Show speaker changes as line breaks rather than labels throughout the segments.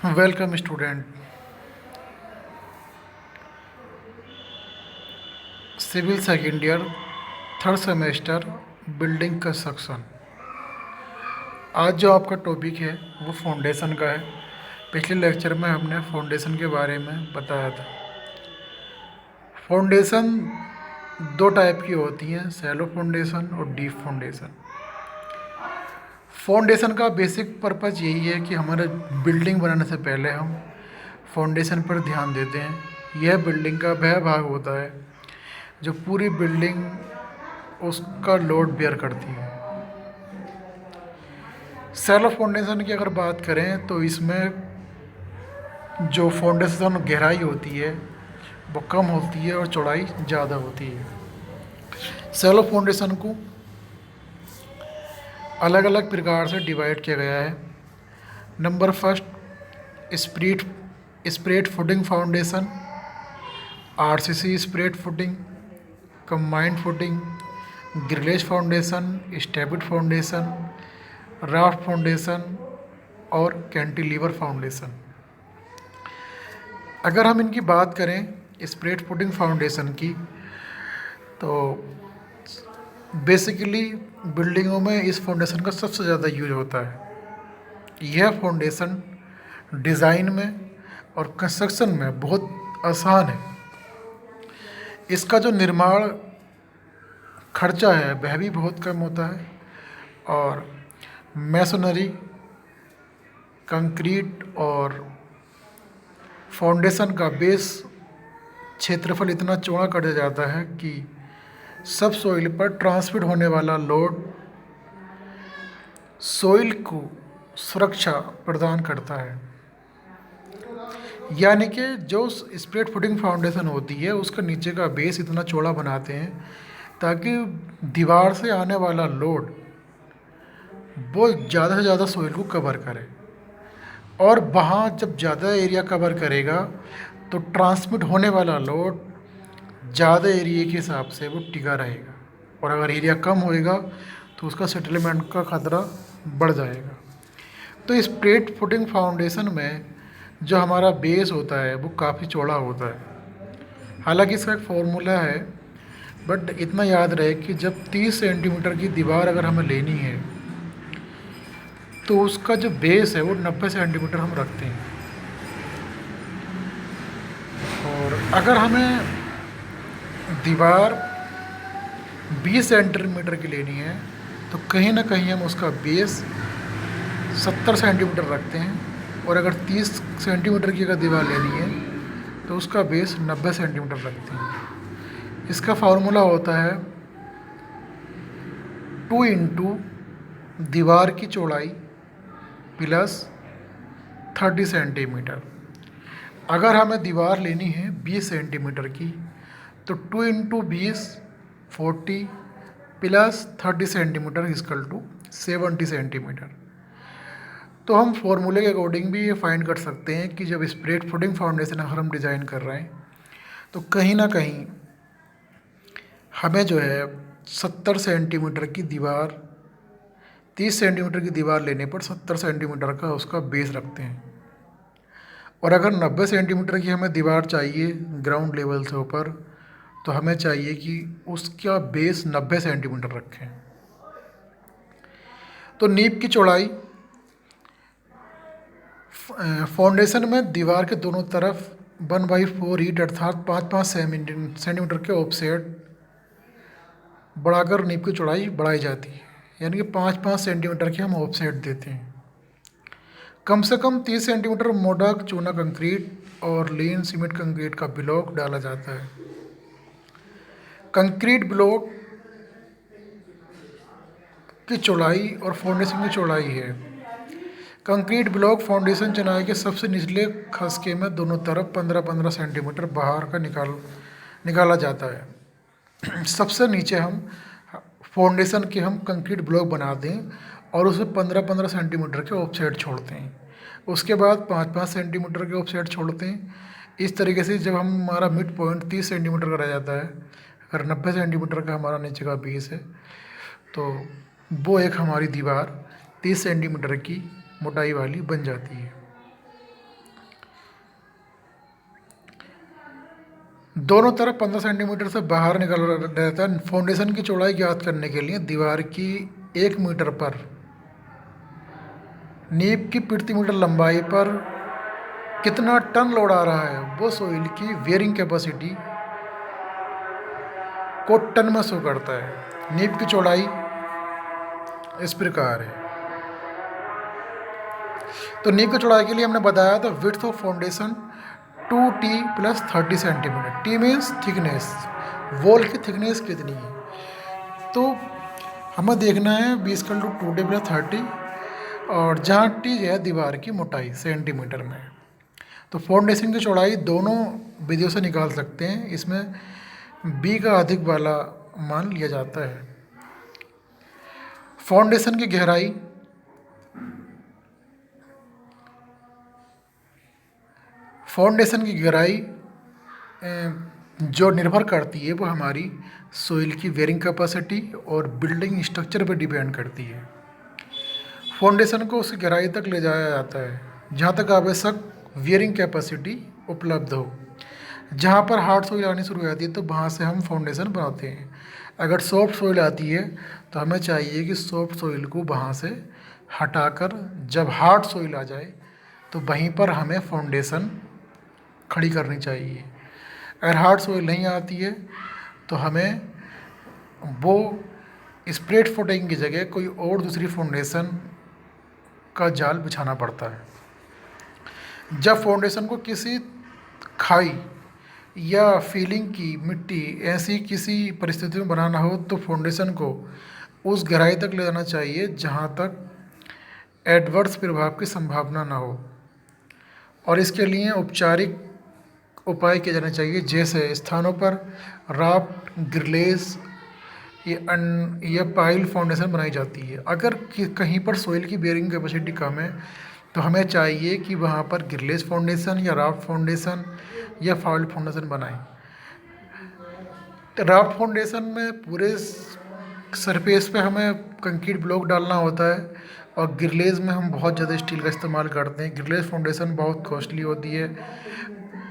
Welcome student. Civil second year third semester building construction. आज जो आपका टॉपिक है वो फाउंडेशन का है। पिछले लेक्चर में हमने फाउंडेशन के बारे में बताया था। फाउंडेशन दो टाइप की होती हैं, शैलो फाउंडेशन और डीप फाउंडेशन। फाउंडेशन का बेसिक पर्पज़ यही है कि हमारे बिल्डिंग बनाने से पहले हम फाउंडेशन पर ध्यान देते हैं। यह बिल्डिंग का वह भाग होता है जो पूरी बिल्डिंग उसका लोड बेयर करती है। शैलो फाउंडेशन की अगर बात करें तो इसमें जो फाउंडेशन गहराई होती है वो कम होती है और चौड़ाई ज़्यादा होती है। शैलो फाउंडेशन को अलग अलग प्रकार से डिवाइड किया गया है। Number first, spread spread footing foundation, RCC spread footing, combined footing, grillage foundation, stepped foundation, raft foundation और कैंटिलीवर फाउंडेशन। अगर हम इनकी बात करें स्प्रेड फुटिंग फाउंडेशन की, तो बेसिकली बिल्डिंगों में इस फाउंडेशन का सबसे ज़्यादा यूज होता है। यह फाउंडेशन डिज़ाइन में और कंस्ट्रक्शन में बहुत आसान है। इसका जो निर्माण खर्चा है वह भी बहुत कम होता है और मैसोनरी, कंक्रीट और फाउंडेशन का बेस क्षेत्रफल इतना चौड़ा कर दिया जाता है कि सब सोइल पर ट्रांसमिट होने वाला लोड सोइल को सुरक्षा प्रदान करता है। यानी कि जो स्प्रेड फुटिंग फाउंडेशन होती है उसका नीचे का बेस इतना चौड़ा बनाते हैं ताकि दीवार से आने वाला लोड वो ज़्यादा से ज़्यादा सोइल को कवर करे, और वहाँ जब ज़्यादा एरिया कवर करेगा तो ट्रांसमिट होने वाला लोड ज़्यादा एरिया के हिसाब से वो टिका रहेगा, और अगर एरिया कम होएगा तो उसका सेटलमेंट का ख़तरा बढ़ जाएगा। तो स्प्रेड फुटिंग फाउंडेशन में जो हमारा बेस होता है वो काफ़ी चौड़ा होता है। हालांकि इसका एक फॉर्मूला है, बट इतना याद रहे कि जब 30 सेंटीमीटर की दीवार अगर हमें लेनी है तो उसका जो बेस है वो 90 सेंटीमीटर हम रखते हैं, और अगर हमें दीवार 20 सेंटीमीटर की लेनी है तो कहीं ना कहीं हम उसका बेस 70 सेंटीमीटर रखते हैं, और अगर 30 सेंटीमीटर की अगर दीवार लेनी है तो उसका बेस 90 सेंटीमीटर रखते हैं। इसका फार्मूला होता है 2 इंटू दीवार की चौड़ाई प्लस 30 सेंटीमीटर। अगर हमें दीवार लेनी है 20 सेंटीमीटर की तो 2 into 20 40 plus 30 centimetre equal to 70 centimetre. तो हम फॉर्मूले के अकॉर्डिंग भी ये फाइंड कर सकते हैं कि जब स्प्रेड फुटिंग फाउंडेशन अगर हम डिज़ाइन कर रहे हैं तो कहीं ना कहीं हमें जो है 70 सेंटीमीटर की दीवार 30 सेंटीमीटर की दीवार लेने पर 70 सेंटीमीटर का उसका बेस रखते हैं, और अगर 90 सेंटीमीटर की हमें दीवार चाहिए ग्राउंड लेवल से ऊपर तो हमें चाहिए कि उसका बेस 90 सेंटीमीटर रखें। तो नींव की चौड़ाई फाउंडेशन में दीवार के दोनों तरफ 1/4 ईंट अर्थात 5-5 सेंटीमीटर के ऑफसेट बढ़ाकर नींव की चौड़ाई बढ़ाई जाती है, यानी कि 5-5 सेंटीमीटर के हम ऑफसेट देते हैं। कम से कम 30 सेंटीमीटर मोटा चूना कंक्रीट और लीन सीमेंट कंक्रीट का ब्लॉक डाला जाता है। कंक्रीट ब्लॉक की चौड़ाई और फाउंडेशन की चौड़ाई है। कंक्रीट ब्लॉक फाउंडेशन चिनाई के सबसे निचले खसके में दोनों तरफ 15-15 सेंटीमीटर बाहर का निकाला जाता है। सबसे नीचे हम फाउंडेशन के हम कंक्रीट ब्लॉक बनाते हैं और उसे 15-15 सेंटीमीटर के ऑफसेट छोड़ते हैं। उसके बाद 5-5 सेंटीमीटर के ऑफसेट छोड़ते हैं। इस तरीके से जब हम हमारा मिड पॉइंट 30 सेंटीमीटर का रह जाता है, अगर 90 सेंटीमीटर का हमारा नीचे का बेस है तो वो एक हमारी दीवार 30 सेंटीमीटर की मोटाई वाली बन जाती है। दोनों तरफ 15 सेंटीमीटर से बाहर निकल रहता है। फाउंडेशन की चौड़ाई ज्ञात करने के लिए दीवार की 1 मीटर पर नींव की प्रति मीटर लंबाई पर कितना टन लोड आ रहा है, वो सोइल की वेयरिंग कैपेसिटी को टन में शो करता है। नींव की चौड़ाई इस प्रकार है। तो नींव की चौड़ाई के लिए हमने बताया था width of foundation 2t plus 30 centimetre. T means thickness, wall की थिकनेस कितनी है। तो हमें देखना है 20 × 2t प्लस 30, और जहाँ टी है दीवार की मोटाई सेंटीमीटर में। तो फाउंडेशन की चौड़ाई दोनों विधियों से निकाल सकते हैं। इसमें बी का अधिक वाला मान लिया जाता है। फाउंडेशन की गहराई जो निर्भर करती है वो हमारी सोइल की वेयरिंग कैपेसिटी और बिल्डिंग स्ट्रक्चर पर डिपेंड करती है। फाउंडेशन को उसकी गहराई तक ले जाया जाता है जहाँ तक आवश्यक वेयरिंग कैपेसिटी उपलब्ध हो। जहाँ पर हार्ड सोइल आनी शुरू हो जाती है तो वहाँ से हम फाउंडेशन बनाते हैं। अगर सॉफ्ट सोइल आती है तो हमें चाहिए कि सॉफ्ट सोइल को वहाँ से हटाकर जब हार्ड सोइल आ जाए तो वहीं पर हमें फाउंडेशन खड़ी करनी चाहिए। अगर हार्ड सोइल नहीं आती है तो हमें वो स्प्रेड फुटिंग की जगह कोई और दूसरी फाउंडेशन का जाल बिछाना पड़ता है। जब फाउंडेशन को किसी खाई या फीलिंग की मिट्टी ऐसी किसी परिस्थिति में बनाना हो तो फाउंडेशन को उस गहराई तक ले जाना चाहिए जहाँ तक एडवर्स प्रभाव की संभावना ना हो, और इसके लिए औपचारिक उपाय किए जाने चाहिए। जैसे स्थानों पर राफ्ट, ग्रिलेज या पाइल फाउंडेशन बनाई जाती है। अगर कहीं पर सोइल की बेयरिंग कैपेसिटी कम है तो हमें चाहिए कि वहाँ पर ग्रिलेज फाउंडेशन या राफ्ट फाउंडेशन या फाइल फाउंडेशन बनाएं। तो राफ्ट फाउंडेशन में पूरे सरफेस पे हमें कंक्रीट ब्लॉक डालना होता है, और ग्रिलेज में हम बहुत ज़्यादा स्टील का इस्तेमाल करते हैं। ग्रिलेज फाउंडेशन बहुत कॉस्टली होती है।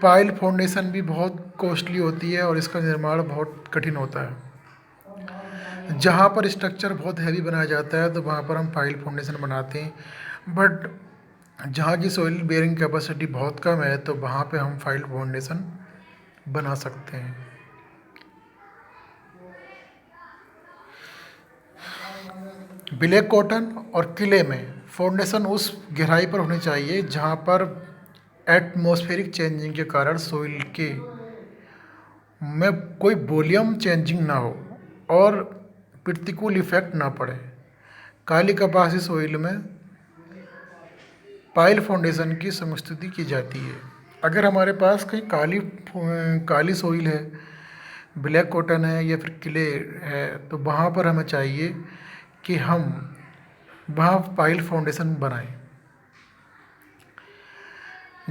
पाइल फाउंडेशन भी बहुत कॉस्टली होती है और इसका निर्माण बहुत कठिन होता है। जहाँ पर स्ट्रक्चर बहुत हैवी बनाया जाता है तो वहाँ पर हम पाइल फाउंडेशन बनाते हैं। बट जहाँ की सोइल बेयरिंग कैपेसिटी बहुत कम है तो वहाँ पे हम फाइल फाउंडेशन बना सकते हैं। ब्लैक कॉटन और किले में फाउंडेशन उस गहराई पर होनी चाहिए जहाँ पर एटमॉस्फेरिक चेंजिंग के कारण सोइल के में कोई वॉल्यूम चेंजिंग ना हो और प्रतिकूल इफेक्ट ना पड़े। काली कपासी सोइल में पाइल फाउंडेशन की समस्तुति की जाती है। अगर हमारे पास कहीं काली सोइल है, ब्लैक कॉटन है या फिर क्ले है तो वहाँ पर हमें चाहिए कि हम वहाँ पाइल फाउंडेशन बनाएं।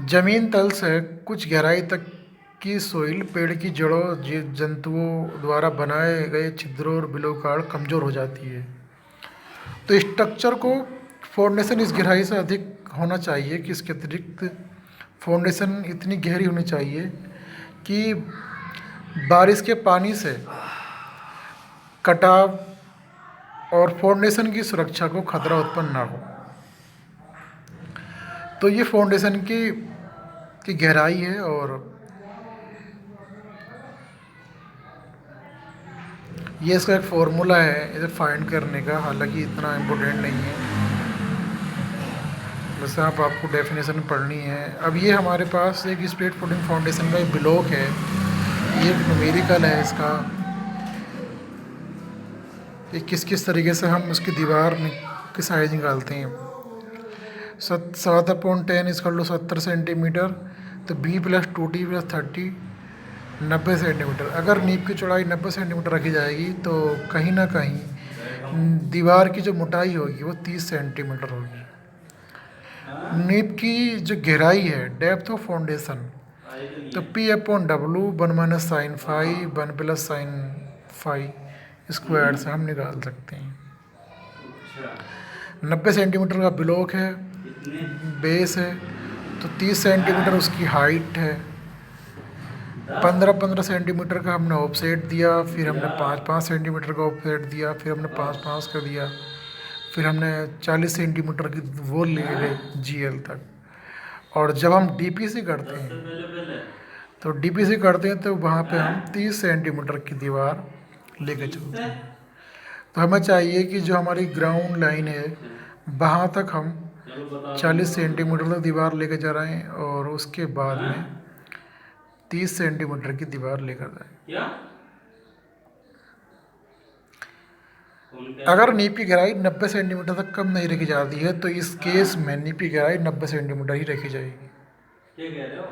जमीन तल से कुछ गहराई तक की सोइल पेड़ की जड़ों, जीव जंतुओं द्वारा बनाए गए छिद्रों और बिलों के कारण कमज़ोर हो जाती है। तो स्ट्रक्चर को फाउंडेशन इस गहराई से अधिक होना चाहिए कि इसके अतिरिक्त फाउंडेशन इतनी गहरी होनी चाहिए कि बारिश के पानी से कटाव और फाउंडेशन की सुरक्षा को खतरा उत्पन्न ना हो। तो ये फाउंडेशन की गहराई है, और ये इसका एक फॉर्मूला है इसे फाइंड करने का, हालांकि इतना इम्पोर्टेंट नहीं है, बस आपको डेफिनेशन पढ़नी है। अब ये हमारे पास एक स्प्रेड फुटिंग फाउंडेशन का एक ब्लॉक है, ये एक न्यूमेरिकल है इसका, ये किस तरीके से हम उसकी दीवार की साइज निकालते हैं। 7/10 इसका लो 70 सेंटीमीटर, तो B + 2T + 30 90 सेंटीमीटर। अगर नींव की चौड़ाई 90 सेंटीमीटर रखी जाएगी तो कहीं ना कहीं दीवार की जो मोटाई होगी वो 30 सेंटीमीटर होगी। नींव की जो गहराई है, डेप्थ ऑफ फाउंडेशन, तो P/W 1 - sin phi 1 + sin phi square से हम निकाल सकते हैं। 90 सेंटीमीटर का ब्लॉक है, बेस है, तो 30 सेंटीमीटर उसकी हाइट है, 15-15 सेंटीमीटर का हमने ऑफसेट दिया, फिर हमने 5-5 सेंटीमीटर का ऑफसेट दिया, फिर हमने 5-5 का दिया, फिर हमने 40 सेंटीमीटर की वो ले गए जीएल तक। और जब हम डीपीसी करते हैं तो डीपीसी करते हैं तो वहाँ पे हम 30 सेंटीमीटर की दीवार लेके चलते हैं। तो हमें चाहिए कि जो हमारी ग्राउंड लाइन है वहाँ तक हम 40 सेंटीमीटर तक दीवार लेके जा रहे हैं और उसके बाद में 30 सेंटीमीटर की दीवार लेकर जाएं। अगर नीपी गहराई 90 सेंटीमीटर तक कम नहीं रखी जाती है तो इस केस में नीपी गहराई 90 सेंटीमीटर ही रखी जाएगी।
क्या कह रहे हो?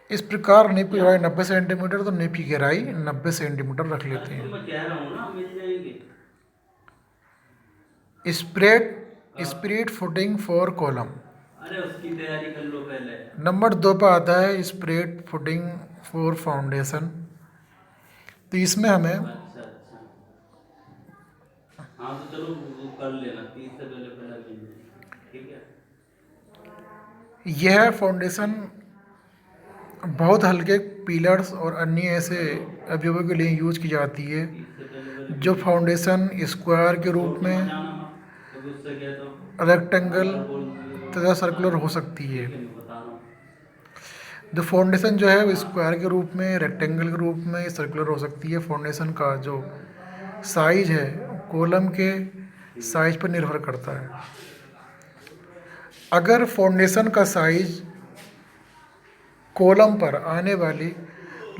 इस प्रकार नीपी गहराई 90 सेंटीमीटर तो नीपी गहराई 90 सेंटीमीटर रख लेते हैं।
मैं कह रहा हूँ ना, मिल जाएंगे।
Spread footing for column.
अरे उसकी तैयारी कर लो पहले।
नंबर 2 पर आता है स्प्रेड फुटिंग फॉर फाउंडेशन। तो इसमें हमें
अच्छा अच्छा, हाँ तो चलो वो कर लेना, 30 से पहले पहले मिल जाएगी, ठीक है।
यह फाउंडेशन बहुत हल्के पिलर्स और अन्य ऐसे अवयवों के लिए यूज की जाती है
30 से पहले पहले
जो
मिल
फाउंडेशन स्क्वायर के रूप
जाएगी।
में,
जाना मत, तो उससे क्या तो
रेक्टेंगल
अगर बोल दिए
तथा सर्कुलर हो सकती है।
ठीक है, मैं बता रहा हूँ।
जो फाउंडेशन जो है वो स्क्वायर के रूप में, रेक्टेंगल के रूप में, सर्कुलर हो सकती है। फाउंडेशन का जो साइज है कॉलम के साइज पर निर्भर करता है। अगर फाउंडेशन का साइज कॉलम पर आने वाली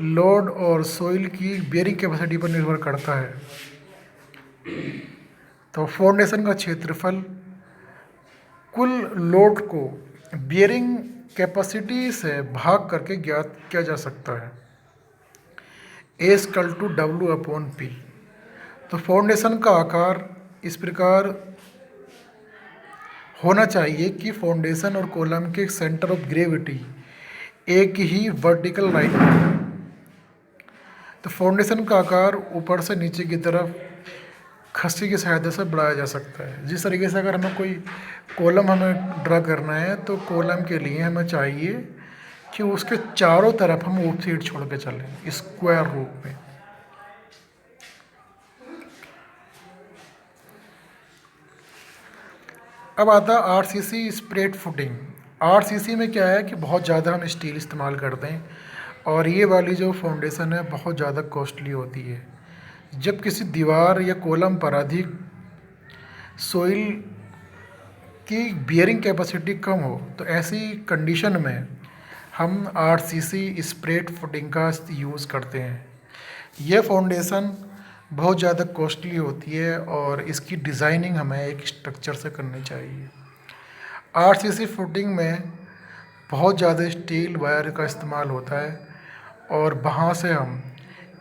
लोड और सोइल की बेयरिंग कैपेसिटी पर निर्भर करता है तो फाउंडेशन का क्षेत्रफल कुल लोड को बियरिंग कैपेसिटी से भाग करके ज्ञात किया जा सकता है। A=W/P। तो फाउंडेशन का आकार इस प्रकार होना चाहिए कि फाउंडेशन और कॉलम के सेंटर ऑफ ग्रेविटी एक ही वर्टिकल लाइन में। तो फाउंडेशन का आकार ऊपर से नीचे की तरफ खस्सी की सहायता से बढ़ाया जा सकता है। जिस तरीके से अगर हमें कोई कॉलम हमें ड्रा करना है तो कॉलम के लिए हमें चाहिए कि उसके चारों तरफ हम ऑफसेट छोड़ के चलें स्क्वायर रूप में। अब आता है आरसीसी स्प्रेड फुटिंग। आरसीसी में क्या है कि बहुत ज़्यादा हम स्टील इस्तेमाल करते हैं और ये वाली जो फाउंडेशन है बहुत ज़्यादा कॉस्टली होती है। जब किसी दीवार या कॉलम पर अधिक सोइल की बियरिंग कैपेसिटी कम हो तो ऐसी कंडीशन में हम आरसीसी स्प्रेड फुटिंग का यूज़ करते हैं। यह फाउंडेशन बहुत ज़्यादा कॉस्टली होती है और इसकी डिज़ाइनिंग हमें एक स्ट्रक्चर से करनी चाहिए। आरसीसी फुटिंग में बहुत ज़्यादा स्टील वायर का इस्तेमाल होता है और वहाँ से हम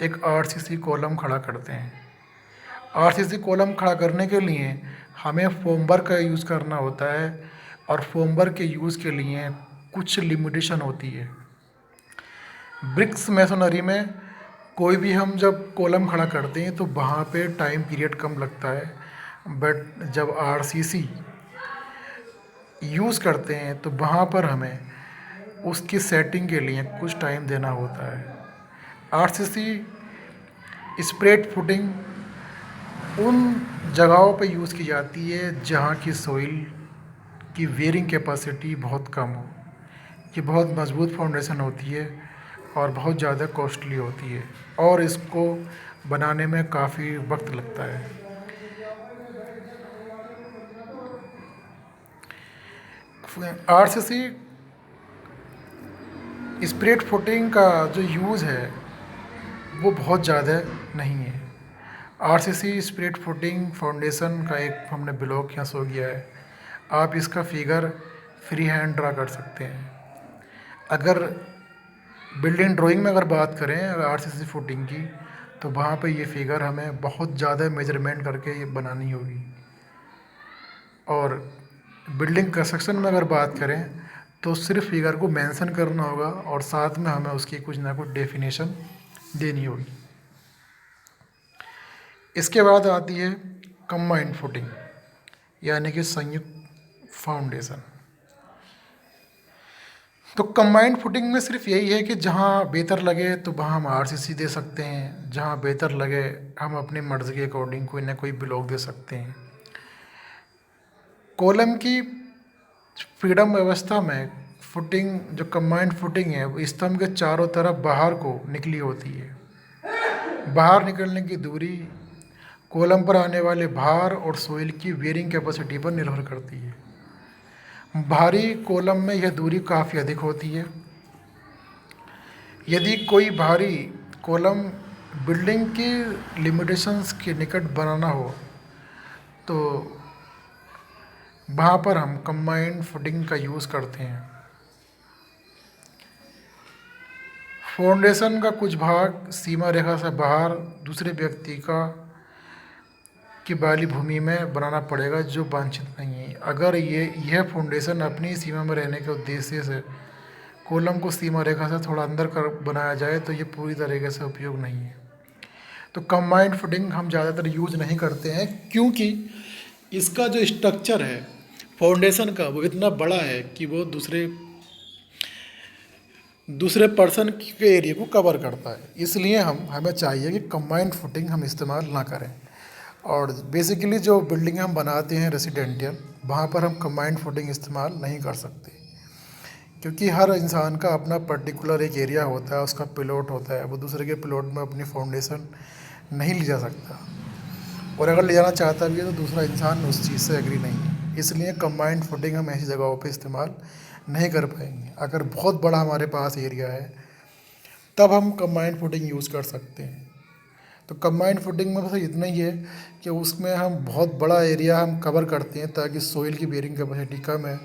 एक आरसीसी कॉलम खड़ा करते हैं। आरसीसी कॉलम खड़ा करने के लिए हमें फोमबर का यूज़ करना होता है और फोमबर के यूज़ के लिए कुछ लिमिटेशन होती है। ब्रिक्स मैसोनरी में कोई भी हम जब कॉलम खड़ा करते हैं तो वहाँ पे टाइम पीरियड कम लगता है, बट जब आरसीसी यूज़ करते हैं तो वहाँ पर हमें उसकी सेटिंग के लिए कुछ टाइम देना होता है। आरसीसी स्प्रेड फुटिंग उन जगहों पे यूज़ की जाती है जहाँ की सॉइल की वेयरिंग कैपेसिटी बहुत कम हो। ये बहुत मज़बूत फाउंडेशन होती है और बहुत ज़्यादा कॉस्टली होती है और इसको बनाने में काफ़ी वक्त लगता है। आरसीसी स्प्रेड फुटिंग का जो यूज़ है वो बहुत ज़्यादा नहीं है। आरसीसी स्प्रेड फुटिंग फाउंडेशन का एक हमने ब्लॉक यहाँ शो किया है, आप इसका फिगर फ्री हैंड ड्रा कर सकते हैं। अगर बिल्डिंग ड्राइंग में अगर बात करें अगर आरसीसी फुटिंग की तो वहाँ पे ये फिगर हमें बहुत ज़्यादा मेजरमेंट करके ये बनानी होगी। और बिल्डिंग कंस्ट्रक्शन में अगर बात करें तो सिर्फ फिगर को मेंशन करना होगा और साथ में हमें उसकी कुछ ना कुछ डेफिनेशन देनी होगी। इसके बाद आती है कंबाइंड फुटिंग यानी कि संयुक्त फाउंडेशन। तो कंबाइंड फुटिंग में सिर्फ यही है कि जहाँ बेहतर लगे तो वहाँ हम आरसीसी दे सकते हैं, जहाँ बेहतर लगे हम अपनी मर्ज़ी के अकॉर्डिंग कोई ना कोई ब्लॉक दे सकते हैं। कॉलम की फ्रीडम व्यवस्था में फुटिंग जो कंबाइंड फुटिंग है वो स्तंभ के चारों तरफ बाहर को निकली होती है। बाहर निकलने की दूरी कॉलम पर आने वाले भार और सोइल की वेयरिंग कैपेसिटी पर निर्भर करती है। भारी कॉलम में यह दूरी काफ़ी अधिक होती है। यदि कोई भारी कॉलम बिल्डिंग की लिमिटेशंस के निकट बनाना हो तो वहाँ पर हम कंबाइंड फुटिंग का यूज़ करते हैं। फाउंडेशन का कुछ भाग सीमा रेखा से बाहर दूसरे व्यक्ति का की वाली भूमि में बनाना पड़ेगा जो वांछित नहीं है। अगर यह फाउंडेशन अपनी सीमा में रहने के उद्देश्य से कॉलम को सीमा रेखा से थोड़ा अंदर कर बनाया जाए तो ये पूरी तरीके से उपयोग नहीं है। तो कंबाइंड फुटिंग हम ज़्यादातर यूज नहीं करते हैं क्योंकि इसका जो स्ट्रक्चर है फाउंडेशन का वो इतना बड़ा है कि वो दूसरे पर्सन के एरिया को कवर करता है। इसलिए हमें चाहिए कि कंबाइंड फुटिंग हम इस्तेमाल ना करें। और बेसिकली जो बिल्डिंग हम बनाते हैं रेसिडेंशियल, वहाँ पर हम कंबाइंड फुटिंग इस्तेमाल नहीं कर सकते क्योंकि हर इंसान का अपना पर्टिकुलर एक एरिया होता है, उसका प्लॉट होता है, वो दूसरे के प्लॉट में अपनी फाउंडेशन नहीं ले जा सकता, और अगर ले जाना चाहता भी है तो दूसरा इंसान उस चीज़ से एग्री नहीं है। इसलिए कंबाइंड फुटिंग हम ऐसी जगहों पे इस्तेमाल नहीं कर पाएंगे। अगर बहुत बड़ा हमारे पास एरिया है तब हम कंबाइंड फुटिंग यूज़ कर सकते हैं। तो कंबाइंड फुटिंग में बस इतना ही है कि उसमें हम बहुत बड़ा एरिया हम कवर करते हैं ताकि सोइल की बेयरिंग कैपेसिटी कम है,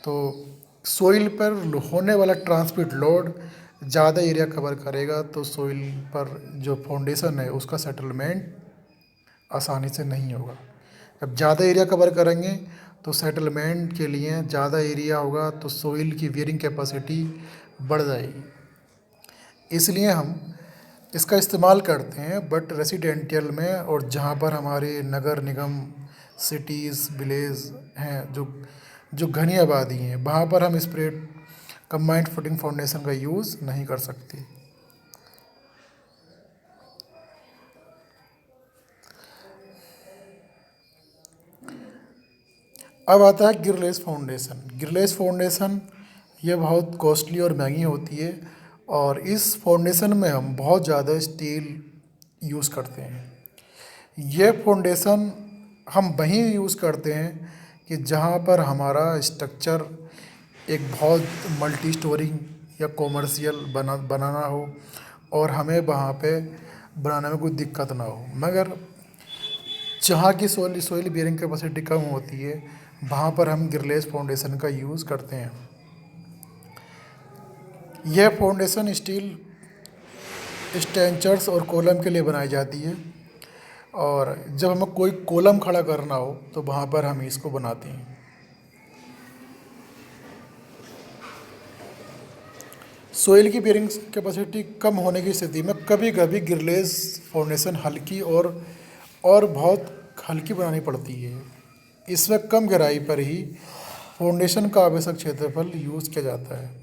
तो सोइल पर होने वाला ट्रांसमिट लोड ज़्यादा एरिया कवर करेगा, तो सोइल पर जो फाउंडेशन है उसका सेटलमेंट आसानी से नहीं होगा। जब ज़्यादा एरिया कवर करेंगे तो सेटलमेंट के लिए ज़्यादा एरिया होगा, तो सोइल की बेयरिंग कैपेसिटी बढ़ जाएगी। इसलिए हम इसका इस्तेमाल करते हैं, बट रेसिडेंशियल में और जहाँ पर हमारे नगर निगम, सिटीज़, विलेज हैं जो घनी आबादी हैं, वहाँ पर हम स्प्रेड कंबाइंड फुटिंग फाउंडेशन का यूज़ नहीं कर सकते। अब आता है गिरलेस फाउंडेशन। गिरलेस फाउंडेशन ये बहुत कॉस्टली और महंगी होती है, और इस फाउंडेशन में हम बहुत ज़्यादा स्टील यूज़ करते हैं। ये फाउंडेशन हम वहीं यूज़ करते हैं कि जहाँ पर हमारा स्ट्रक्चर एक बहुत मल्टी स्टोरी या कॉमर्शियल बनाना हो और हमें वहाँ पे बनाने में कोई दिक्कत ना हो। मगर जहाँ की सोइल बेयरिंग कैपेसिटी कम होती है वहाँ पर हम गिरलेस फाउंडेशन का यूज़ करते हैं। यह फाउंडेशन स्टील स्ट्रेंचर्स और कॉलम के लिए बनाई जाती है, और जब हमें कोई कॉलम खड़ा करना हो तो वहाँ पर हम इसको बनाते हैं। सोइल की बेयरिंग कैपेसिटी कम होने की स्थिति में कभी कभी गिरलेस फाउंडेशन हल्की और बहुत हल्की बनानी पड़ती है। इसमें कम गहराई पर ही फाउंडेशन का आवश्यक क्षेत्रफल यूज़ किया जाता है।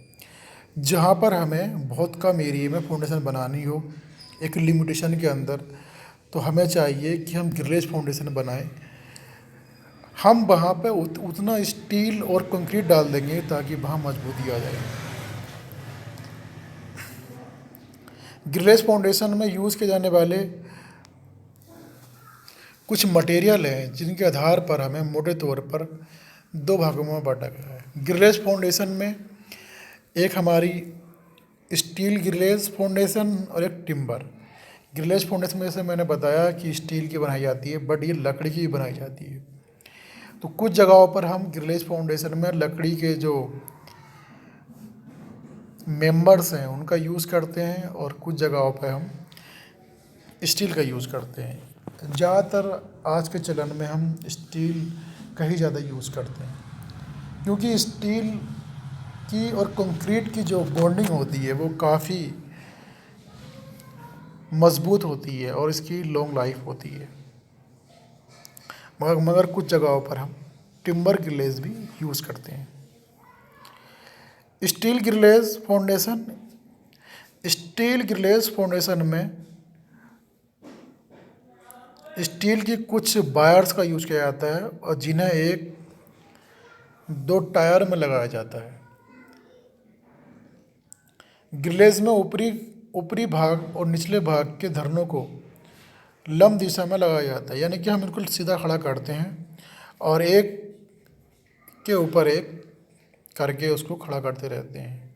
जहाँ पर हमें बहुत कम एरिया में फाउंडेशन बनानी हो एक लिमिटेशन के अंदर, तो हमें चाहिए कि हम गिरलेस फाउंडेशन बनाएं। हम वहाँ पे उतना स्टील और कंक्रीट डाल देंगे ताकि वहाँ मजबूती आ जाए। गिरलेस फाउंडेशन में यूज़ किए जाने वाले कुछ मटेरियल हैं जिनके आधार पर हमें मोटे तौर पर दो भागों में बांटा गया है। गिरलेस फाउंडेशन में एक हमारी स्टील गिरलेस फाउंडेशन और एक टिम्बर गिरलेस फाउंडेशन में, जैसे मैंने बताया कि स्टील की बनाई जाती है, बट ये लकड़ी की बनाई जाती है। तो कुछ जगहों पर हम गिरलेस फाउंडेशन में लकड़ी के जो मेंबर्स हैं उनका यूज़ करते हैं, और कुछ जगहों पर हम स्टील का यूज़ करते हैं। ज़्यादातर आज के चलन में हम स्टील का ही ज़्यादा यूज़ करते हैं, क्योंकि स्टील की और कंक्रीट की जो बॉन्डिंग होती है वो काफ़ी मज़बूत होती है और इसकी लॉन्ग लाइफ होती है। मगर कुछ जगहों पर हम टिम्बर गिलेस भी यूज़ करते हैं। Steel grillage foundation. Steel grillage foundation में स्टील की कुछ वायर्स का यूज किया जाता है और जिन्हें एक दो टायर में लगाया जाता है। ग्रिलेज में ऊपरी ऊपरी भाग और निचले भाग के धरनों को लंब दिशा में लगाया जाता है, यानी कि हम बिल्कुल सीधा खड़ा करते हैं और एक के ऊपर एक करके उसको खड़ा करते रहते हैं।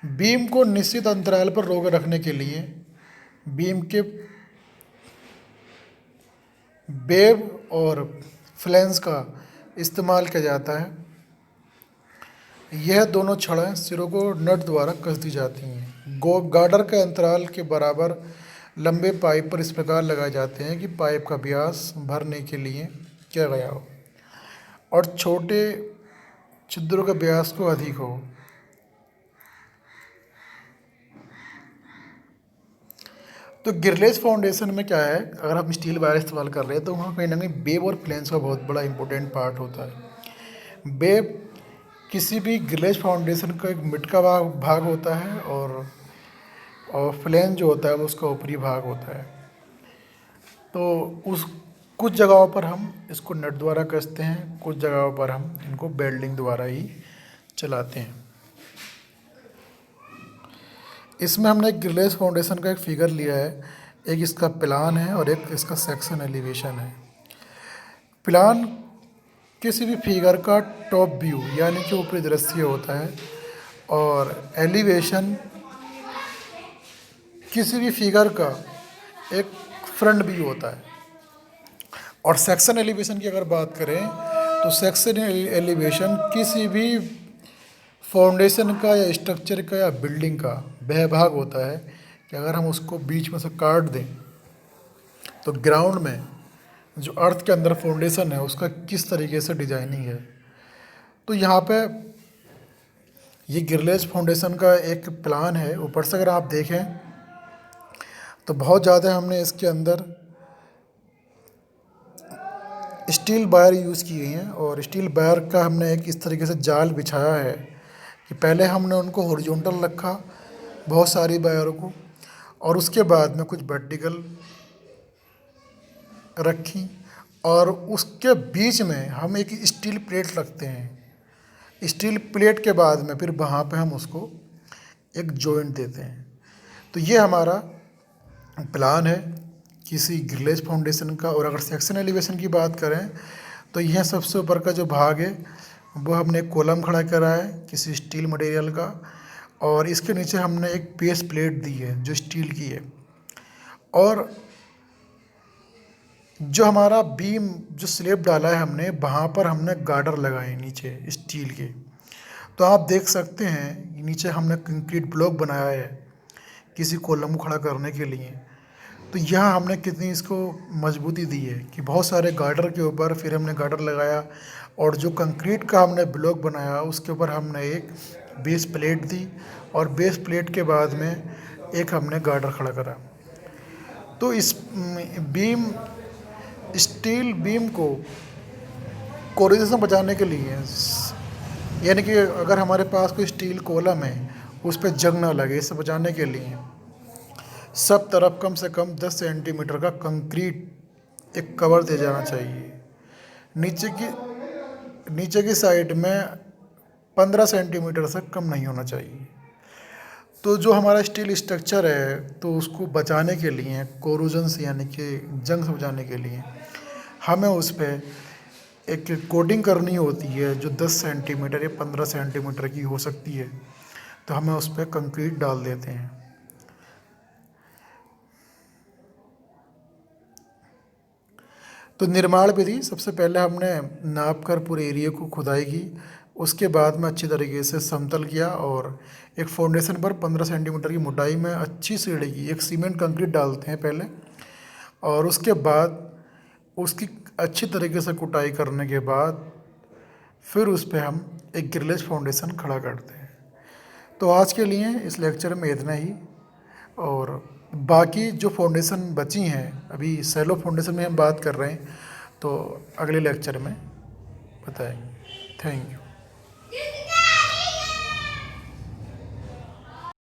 बीम को निश्चित अंतराल पर रोके रखने के लिए बीम के वेब और फ्लैंज का इस्तेमाल किया जाता है। यह दोनों छड़ें सिरों को नट द्वारा कस दी जाती हैं। गार्डर के अंतराल के बराबर लंबे पाइप पर इस प्रकार लगाए जाते हैं कि पाइप का व्यास भरने के लिए किया गया हो और छोटे छिद्रों का व्यास को अधिक हो। तो ग्रिलेज फाउंडेशन में क्या है, अगर हम स्टील वायर इस्तेमाल कर रहे हैं तो वहाँ कहीं ना कहीं वेब और फ्लैंज का बहुत बड़ा इंपॉर्टेंट पार्ट होता है। वेब किसी भी ग्रिलेज फाउंडेशन का एक मिड का भाग होता है और फ्लैंज जो होता है वो उसका ऊपरी भाग होता है। तो उस कुछ जगहों पर हम इसको नट द्वारा कसते हैं, कुछ जगहों पर हम इनको वेल्डिंग द्वारा ही चलाते हैं। इसमें हमने एक ग्रिलेज फाउंडेशन का एक फिगर लिया है, एक इसका प्लान है और एक इसका सेक्शन एलिवेशन है। प्लान किसी भी फिगर का टॉप व्यू यानी कि ऊपरी दृश्य होता है और एलिवेशन किसी भी फिगर का एक फ्रंट व्यू होता है। और सेक्शन एलिवेशन की अगर बात करें तो सेक्शन एलिवेशन किसी भी फाउंडेशन का या स्ट्रक्चर का या बिल्डिंग का वह भाग होता है कि अगर हम उसको बीच में से काट दें तो ग्राउंड में जो अर्थ के अंदर फाउंडेशन है उसका किस तरीके से डिजाइनिंग है। तो यहाँ पे ये ग्रिलेज फाउंडेशन का एक प्लान है। ऊपर से अगर आप देखें तो बहुत ज़्यादा हमने इसके अंदर स्टील वायर यूज़ की गई हैं और स्टील वायर का हमने एक इस तरीके से जाल बिछाया है कि पहले हमने उनको हॉरिजॉन्टल रखा बहुत सारी वायरों को और उसके बाद में कुछ वर्टिकल रखी और उसके बीच में हम एक स्टील प्लेट रखते हैं। स्टील प्लेट के बाद में फिर वहाँ पे हम उसको एक जॉइंट देते हैं। तो ये हमारा प्लान है किसी ग्रिलेज फाउंडेशन का। और अगर सेक्शन एलिवेशन की बात करें तो यह सबसे ऊपर का जो भाग है वो हमने कॉलम खड़ा करा है किसी स्टील मटेरियल का और इसके नीचे हमने एक बेस प्लेट दी है जो स्टील की है और जो हमारा बीम जो स्लैब डाला है हमने वहाँ पर हमने गार्डर लगाए नीचे स्टील के। तो आप देख सकते हैं नीचे हमने कंक्रीट ब्लॉक बनाया है किसी कॉलम को खड़ा करने के लिए। तो यहाँ हमने कितनी इसको मजबूती दी है कि बहुत सारे गार्डर के ऊपर फिर हमने गार्डर लगाया और जो कंक्रीट का हमने ब्लॉक बनाया उसके ऊपर हमने एक बेस प्लेट दी और बेस प्लेट के बाद में एक हमने गार्डर खड़ा करा। तो इस बीम स्टील बीम को कोरोजन से बचाने के लिए यानी कि अगर हमारे पास कोई स्टील कॉलम है उस पर जंग ना लगे इससे बचाने के लिए सब तरफ कम से कम 10 सेंटीमीटर का कंक्रीट एक कवर दे जाना चाहिए। नीचे की साइड में 15 सेंटीमीटर से कम नहीं होना चाहिए। तो जो हमारा स्टील स्ट्रक्चर है तो उसको बचाने के लिए कोरोजन से यानी कि जंग से बचाने के लिए हमें उस पर एक कोटिंग करनी होती है जो 10 सेंटीमीटर या 15 सेंटीमीटर की हो सकती है। तो हमें उस पर कंक्रीट डाल देते हैं। तो निर्माण विधि सबसे पहले हमने नाप कर पूरे एरिया को खुदाई की, उसके बाद में अच्छी तरीके से समतल किया और एक फाउंडेशन पर 15 सेंटीमीटर की मोटाई में अच्छी सीढ़ी की एक सीमेंट कंक्रीट डालते हैं पहले और उसके बाद उसकी अच्छी तरीके से कुटाई करने के बाद फिर उस पर हम एक ग्रिलेज फाउंडेशन खड़ा करते हैं। तो आज के लिए इस लेक्चर में इतना ही और बाकी जो फाउंडेशन बची हैं अभी सैलो फाउंडेशन में हम बात कर रहे हैं तो अगले लेक्चर में बताएंगे। Thank you.